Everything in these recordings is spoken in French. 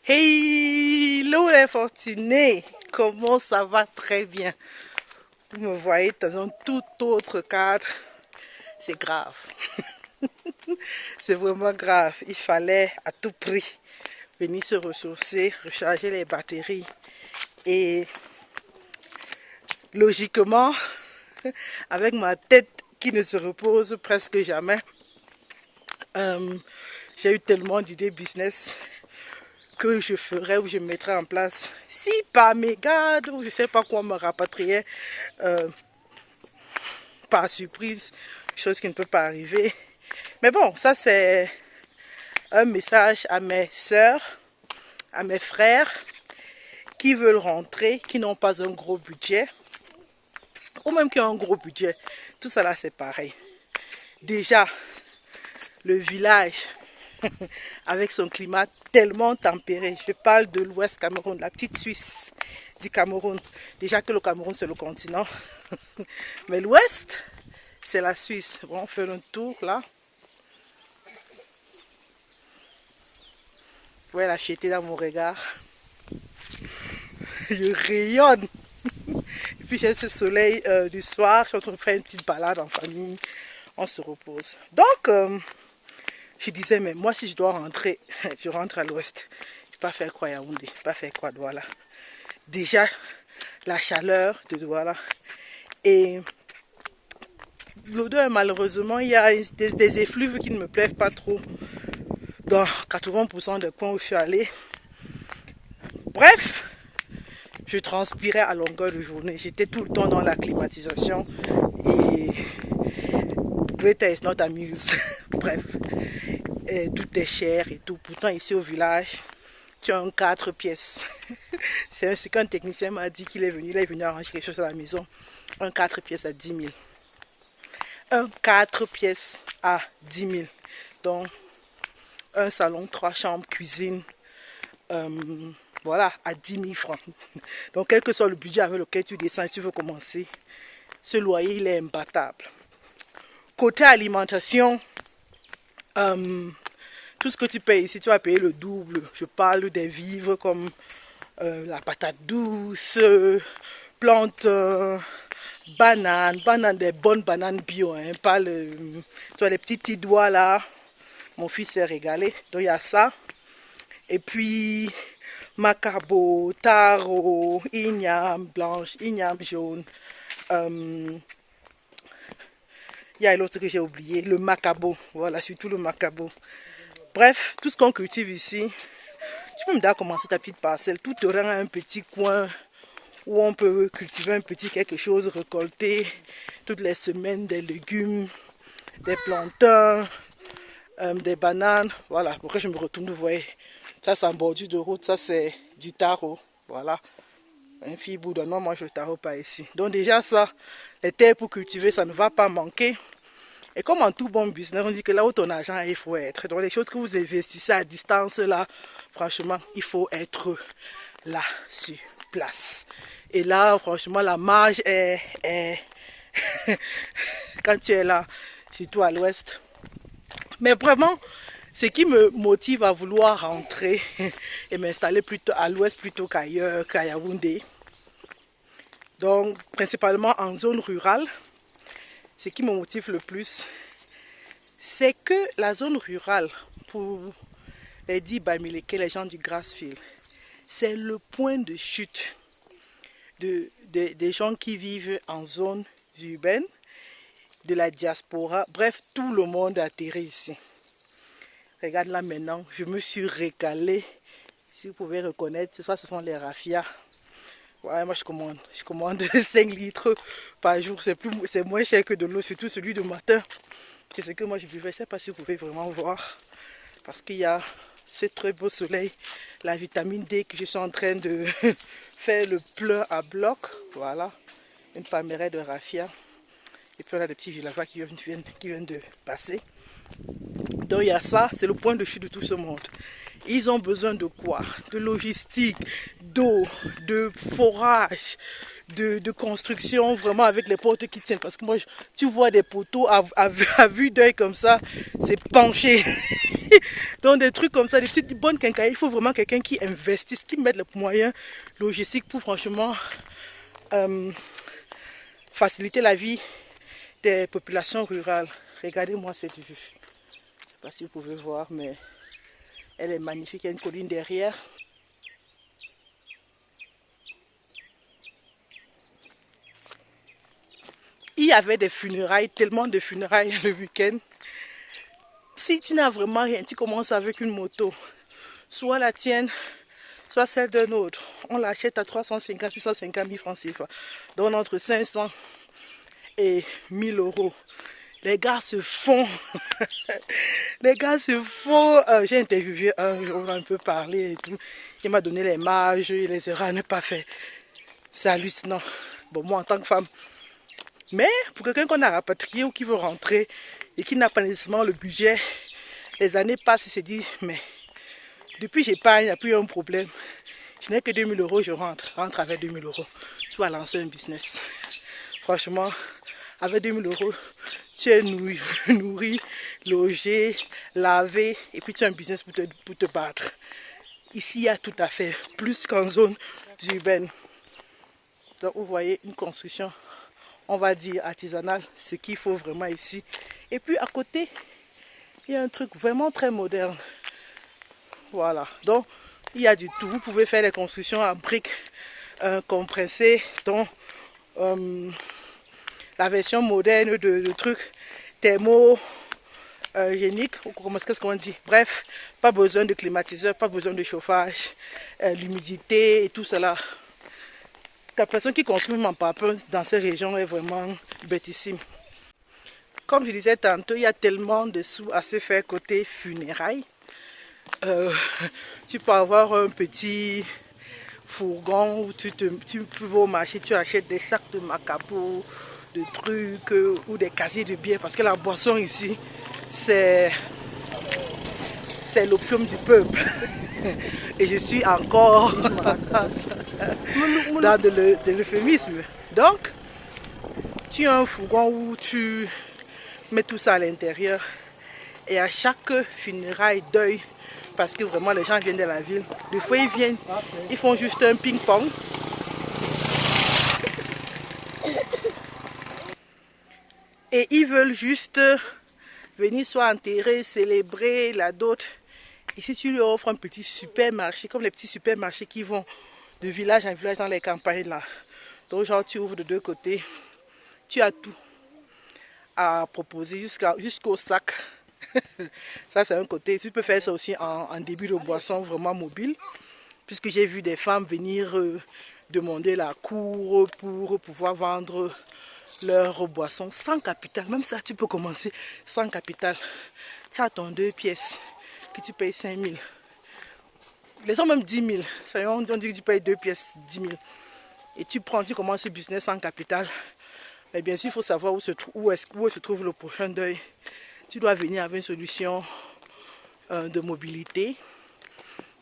Hello les fortunés, comment ça va? Très bien. Vous me voyez dans un tout autre cadre. C'est grave. C'est vraiment grave. Il fallait à tout prix venir se ressourcer, recharger les batteries. Et logiquement, avec ma tête qui ne se repose presque jamais, j'ai eu tellement d'idées business que je ferais ou je mettrais en place si par mégarde ou je sais pas quoi me rapatrier par surprise, chose qui ne peut pas arriver. Mais bon, ça c'est un message à mes sœurs, à mes frères qui veulent rentrer, qui n'ont pas un gros budget ou même qui ont un gros budget. Tout ça là c'est pareil. Déjà, le village avec son climat tellement tempéré. Je parle de l'Ouest Cameroun, la petite Suisse du Cameroun. Déjà que le Cameroun, c'est le continent. Mais l'Ouest, c'est la Suisse. Bon, on fait un tour là. Vous voyez la fierté dans mon regard. Je rayonne. Et puis j'ai ce soleil du soir. Je suis en train de faire une petite balade en famille. On se repose. Donc, je disais, mais moi, si je dois rentrer, je rentre à l'ouest. Je ne vais pas faire quoi à Yaoundé, je ne vais pas faire quoi à Douala. Déjà, la chaleur de Douala. Et l'odeur, malheureusement, il y a des effluves qui ne me plaisent pas trop dans 80% des coins où je suis allée. Bref, je transpirais à longueur de journée. J'étais tout le temps dans la climatisation. Et greater is not amused. Bref. Et tout est cher et tout. Pourtant, ici au village, tu as un 4 pièces. C'est ce qu'un technicien m'a dit qu'il est venu. Il est venu arranger quelque chose à la maison. Un 4 pièces à 10 000. Un 4 pièces à 10 000. Donc, un salon, 3 chambres, cuisine. Voilà, à 10 000 francs. Donc, quel que soit le budget avec lequel tu descends et tu veux commencer, ce loyer, il est imbattable. Côté alimentation, tout ce que tu payes ici, tu vas payer le double. Je parle des vivres comme la patate douce, plantes, bananes, des bonnes bananes bio, hein, pas tu vois, les petits doigts là. Mon fils s'est régalé, donc il y a ça. Et puis, macabo, taro, igname blanche, igname jaune. Il y a l'autre que j'ai oublié, le macabo. Voilà, surtout le macabo. Bref, tout ce qu'on cultive ici, tu peux me dire commencer ta petite parcelle. Tout aura un petit coin où on peut cultiver un petit quelque chose, récolter toutes les semaines des légumes, des plantains, des bananes. Voilà, après je me retourne, vous voyez. Ça c'est en bordure de route, ça c'est du taro. Voilà. Un fille bourdonnement mange le taro pas ici. Donc déjà ça, les terres pour cultiver, ça ne va pas manquer. Et comme en tout bon business, on dit que là où ton argent il faut être. Donc les choses que vous investissez à distance là, franchement, il faut être là, sur place. Et là, franchement, la marge est quand tu es là, surtout à l'ouest. Mais vraiment, ce qui me motive à vouloir rentrer et m'installer plutôt à l'ouest plutôt qu'ailleurs, qu'à Yaoundé. Donc, principalement en zone rurale. Ce qui me motive le plus, c'est que la zone rurale, pour les dits Bamileke, les gens du Grassfield, c'est le point de chute des gens qui vivent en zone urbaine, de la diaspora. Bref, tout le monde atterrit ici. Regarde là maintenant, je me suis régalée. Si vous pouvez reconnaître, ça ce sont les raffias. Ouais, moi je commande 5 litres par jour, c'est moins cher que de l'eau, surtout celui de matin. C'est ce que moi je buvais, je ne sais pas si vous pouvez vraiment voir. Parce qu'il y a ce très beau soleil, la vitamine D que je suis en train de faire le plein à bloc. Voilà, une palmeraie de raffia. Et puis on a des petits villageois qui viennent de passer. Donc il y a ça, c'est le point de chute de tout ce monde. Ils ont besoin de quoi? De logistique, d'eau, de forage, de construction, vraiment avec les portes qui tiennent. Parce que moi, tu vois des poteaux à vue d'œil comme ça, c'est penché. Donc des trucs comme ça, des petites bonnes quincailleries, il faut vraiment quelqu'un qui investisse, qui mette les moyens logistiques pour franchement faciliter la vie des populations rurales. Regardez-moi cette vue. Je ne sais pas si vous pouvez voir, mais elle est magnifique. Il y a une colline derrière. Il y avait des funérailles, tellement de funérailles le week-end. Si tu n'as vraiment rien, tu commences avec une moto, soit la tienne, soit celle d'un autre. On l'achète à 350, 650 000 francs CFA. Donc entre 500 et 1000 euros. Les gars se font. Les gars se font. J'ai interviewé un jour, on a un peu parlé et tout. Il m'a donné les marges, les erreurs à ne pas faire. C'est hallucinant. Bon, moi en tant que femme. Mais pour quelqu'un qu'on a rapatrié ou qui veut rentrer et qui n'a pas nécessairement le budget, les années passent et se dit, mais depuis j'épargne, il n'y a plus un problème. Je n'ai que 2000 euros, je rentre avec 2000 euros. Tu vas lancer un business. Franchement, avec 2000 euros, tu es nourri, logé, lavé, et puis tu as un business pour te battre. Ici, il y a tout à fait, plus qu'en zone urbaine. Donc, vous voyez une construction, on va dire artisanale, ce qu'il faut vraiment ici. Et puis, à côté, il y a un truc vraiment très moderne. Voilà, donc, il y a du tout. Vous pouvez faire des constructions en briques compressées, dont la version moderne de trucs thermogéniques, qu'est-ce qu'on dit? Bref, pas besoin de climatiseur, pas besoin de chauffage, l'humidité et tout cela. La personne qui construit en papin dans ces régions est vraiment bêtissime. Comme je disais tantôt, il y a tellement de sous à se faire côté funérailles. Tu peux avoir un petit fourgon où tu vas au marché, tu achètes des sacs de macabo, de trucs ou des casiers de bière parce que la boisson ici, c'est l'opium du peuple. Et je suis encore dans de l'euphémisme. Donc, tu as un fourgon où tu mets tout ça à l'intérieur et à chaque funéraille, deuil, parce que vraiment les gens viennent de la ville, des fois ils viennent, ils font juste un ping-pong. Et ils veulent juste venir soit enterrer, célébrer la dot. Et si tu lui offres un petit supermarché, comme les petits supermarchés qui vont de village en village dans les campagnes là. Donc genre tu ouvres de deux côtés, tu as tout à proposer jusqu'au sac. Ça c'est un côté. Tu peux faire ça aussi en début de boisson vraiment mobile. Puisque j'ai vu des femmes venir demander la cour pour pouvoir vendre leurs boissons sans capital. Même ça tu peux commencer sans capital. Tu as ton 2 pièces que tu payes 5 000. Les gens même 10 000. On dit que tu payes 2 pièces 10 000. Et tu commences ce business sans capital. Mais bien sûr, il faut savoir où se trouve le prochain deuil. Tu dois venir avec une solution de mobilité.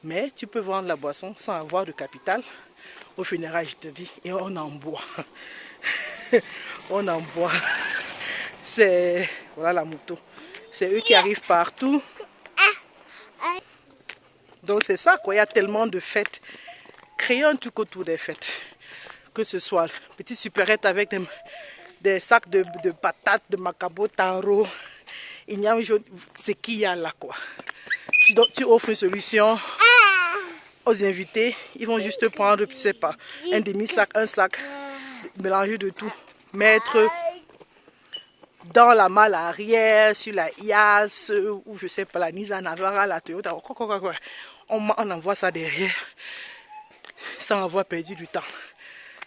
Mais tu peux vendre la boisson sans avoir de capital. Au funérailles, je te dis, et on en boit. On en boit. C'est... Voilà la moto. C'est eux qui arrivent partout. Donc c'est ça quoi, il y a tellement de fêtes. Créer un truc autour des fêtes. Que ce soit petite supérette avec des sacs de patates, de macabo, taro. Il y a ce qu'il y a là quoi. Tu offres une solution aux invités. Ils vont juste prendre, je sais pas, un demi-sac, un sac, mélanger de tout. Mettre dans la malle arrière, sur la IAS, ou je sais pas, la Nissan Navara, la Toyota, on envoie ça derrière, sans avoir perdu du temps.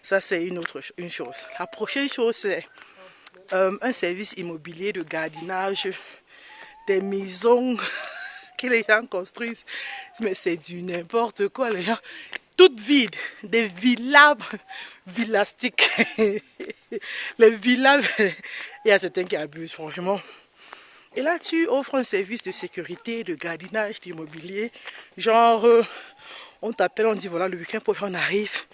Ça, c'est une chose. La prochaine chose, c'est un service immobilier de gardiennage, des maisons que les gens construisent. Mais c'est du n'importe quoi, les gens. Toutes vides, des villas villastiques. Les villas, il y a certains qui abusent, franchement. Et là, tu offres un service de sécurité, de gardiennage, d'immobilier. Genre, on t'appelle, on dit voilà, le week-end prochain, on arrive.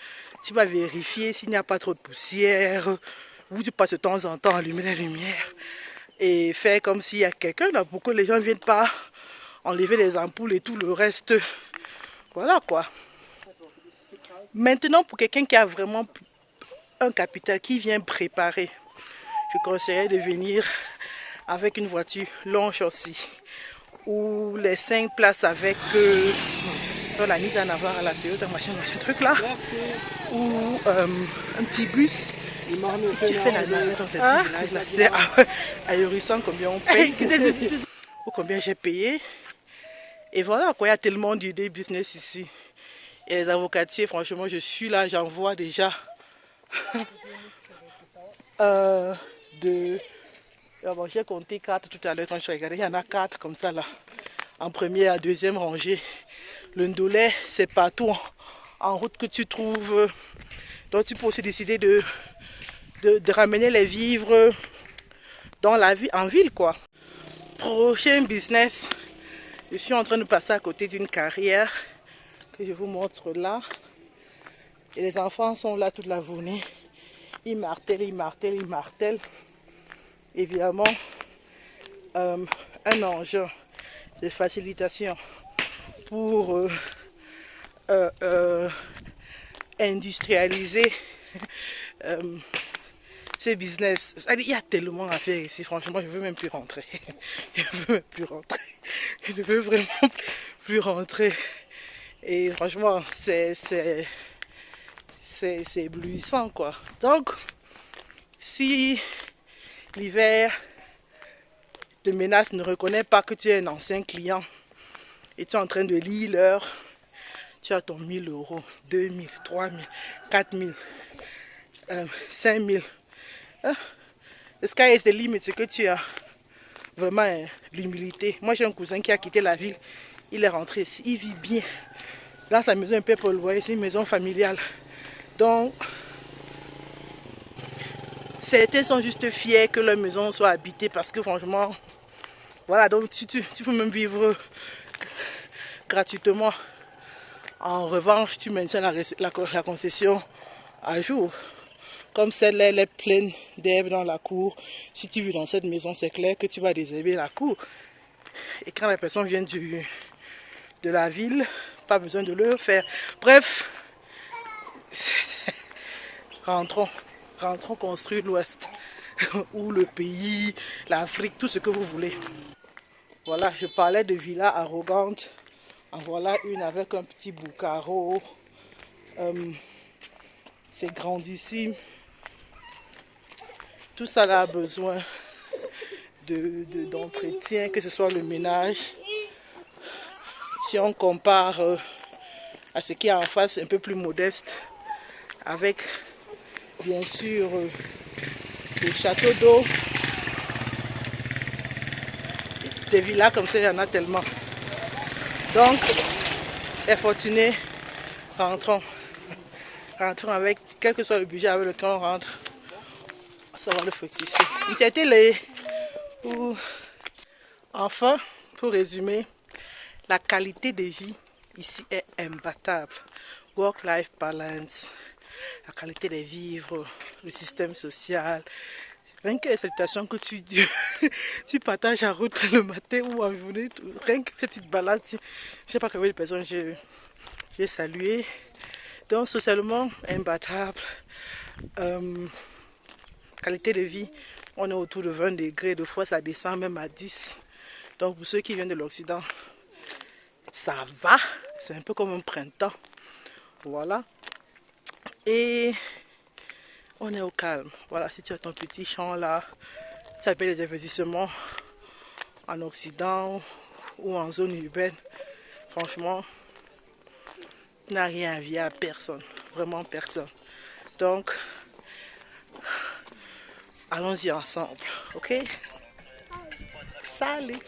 Tu vas vérifier s'il n'y a pas trop de poussière. Ou tu passes de temps en temps à allumer les lumières. Et faire comme s'il y a quelqu'un. Là, pourquoi les gens ne viennent pas enlever les ampoules et tout le reste. Voilà quoi. Maintenant, pour quelqu'un qui a vraiment un capital, qui vient préparer, je conseillerais de venir avec une voiture long châssis ou les 5 places avec la mise en avant à la Toyota, machin, truc là, ou un petit bus. Tu fais la navette dans ce petit village là, c'est ahurissant combien on paye ou combien j'ai payé. Et voilà quoi, il y a tellement d'idées business ici. Et les avocatiers, franchement, je suis là, j'en vois déjà j'ai compté 4 tout à l'heure quand je regardais, il y en a 4 comme ça là, en première, à deuxième rangée. Le ndolé, c'est partout en route que tu trouves. Donc tu peux aussi décider de ramener les vivres dans la vie, en ville quoi. Prochain business, je suis en train de passer à côté d'une carrière que je vous montre là. Et les enfants sont là toute la journée. Ils martèlent, ils martèlent, ils martèlent. Évidemment, un enjeu de facilitation pour industrialiser ce business. Il y a tellement à faire ici, franchement, je ne veux même plus rentrer. Je ne veux même plus rentrer. Je ne veux vraiment plus rentrer. Et franchement, c'est éblouissant quoi. Donc, si l'hiver te menace, ne reconnaît pas que tu es un ancien client et tu es en train de lire l'heure, tu as ton 1000 euros, 2000, 3000, 4000, 5000. The sky is the limit, ce que tu as. Vraiment l'humilité. Moi j'ai un cousin qui a quitté la ville, il est rentré ici, il vit bien. Dans sa maison un peu pour le voir, c'est une maison familiale. Donc, certains sont juste fiers que leur maison soit habitée parce que franchement, voilà, donc tu peux même vivre gratuitement. En revanche, tu maintiens la concession à jour. Comme celle-là, elle est pleine d'herbe dans la cour. Si tu vis dans cette maison, c'est clair que tu vas désherber la cour. Et quand les personnes viennent de la ville, pas besoin de le faire. Bref, rentrons construire l'Ouest. Ou le pays, l'Afrique, tout ce que vous voulez. Voilà, je parlais de villas arrogantes. En voilà une avec un petit boucaro. C'est grandissime. Tout ça là a besoin d'entretien, que ce soit le ménage. Si on compare à ce qui est en face, un peu plus modeste, avec bien sûr le château d'eau. Des villas comme ça, il y en a tellement. Donc, les fortunés, rentrons avec, quel que soit le budget avec lequel on rentre, ça va le fructifier. C'était les... Enfin, pour résumer, la qualité de vie ici est imbattable. Work-life balance, la qualité des vivres, le système social. Rien que les salutations que tu partages en route le matin ou en journée, rien que ces petites balades, je ne sais pas combien de personnes j'ai salué. Donc socialement imbattable. Qualité de vie, on est autour de 20 degrés, des fois ça descend même à 10. Donc pour ceux qui viennent de l'Occident, ça va, c'est un peu comme un printemps. Voilà. Et on est au calme. Voilà, si tu as ton petit champ là, ça fait des investissements en Occident ou en zone urbaine. Franchement, tu n'as rien à envier à personne. Vraiment personne. Donc, allons-y ensemble. Ok? Salut!